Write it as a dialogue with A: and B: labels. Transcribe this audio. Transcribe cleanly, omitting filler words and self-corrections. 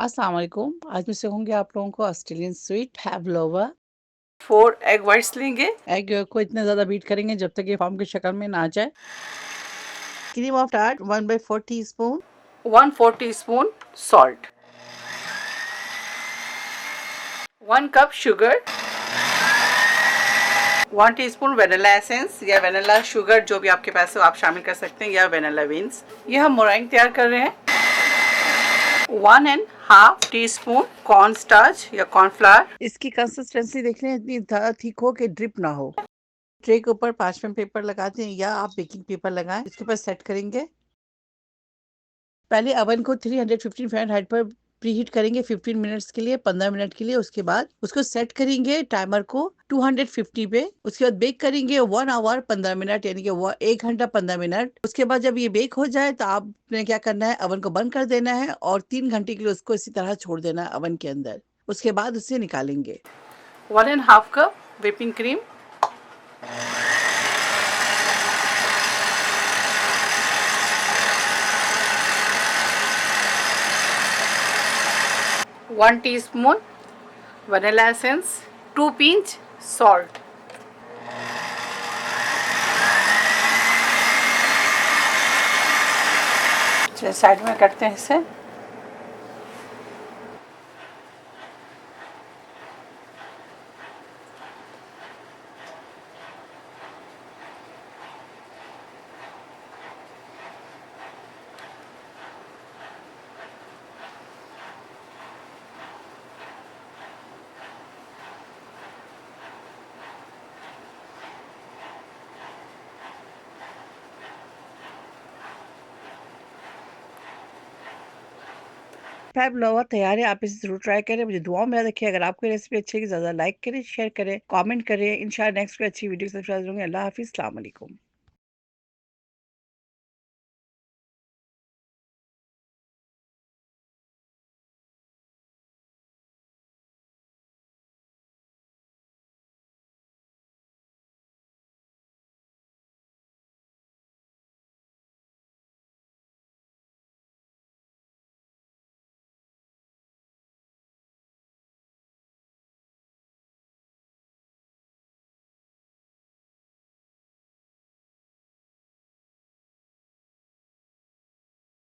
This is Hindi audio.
A: अस्सलाम वालेकुम। आज मैं सिखाऊंगी आप लोगों को ऑस्ट्रेलियन स्वीट पैवलोवा।
B: 4 एग वाइट्स लेंगे।
A: एग को इतना ज़्यादा बीट करेंगे जब तक ये फॉर्म की शक्ल में ना आ जाए। Cream of tart 1/4 teaspoon.
B: 1/4 teaspoon salt, 1 cup sugar, 1 teaspoon vanilla essence या वेनिला शुगर जो भी आपके पास हो आप शामिल कर सकते हैं, या वेनिला बीन्स। ये हम मोराइंग तैयार कर रहे हैं। 1.5 टीस्पून कॉर्न स्टार्च या कॉर्नफ्लावर।
A: इसकी कंसिस्टेंसी देख लें, इतनी ज़्यादा थिक हो कि ड्रिप ना हो। ट्रे के ऊपर पार्चमेंट पेपर लगाते हैं या आप बेकिंग पेपर लगाएं, इसके ऊपर सेट करेंगे। पहले अवन को 315 फ़ारेनहाइट पर प्रीहीट करेंगे 15 मिनट्स के लिए, 15 मिनट के लिए। उसके बाद उसको सेट करेंगे टाइमर को 250 पे। उसके बाद बेक करेंगे 1 आवर 15 मिनट, यानी कि 1 घंटा 15 मिनट। उसके बाद जब ये बेक हो जाए तो आपने क्या करना है, अवन को बंद कर देना है और 3 घंटे के लिए उसको इसी तरह छोड़ देना है अवन के अंदर। उसके बाद उसे निकालेंगे।
B: 1.5 cup whipping cream, 1 teaspoon vanilla essence, 2 pinch salt. Side में करते हैं इसे।
A: पैवलोवा तैयार है। आप इसे जरूर ट्राई करें। मुझे दुआओं में याद रखिए। अगर आपको रेसिपी अच्छी लगी ज़्यादा लाइक करें, शेयर करें, कमेंट करें। इंशाल्लाह नेक्स्ट कोई अच्छी वीडियो के साथ हाजिर होंगे। अल्लाह हाफिज़, अस्सलाम वालेकुम।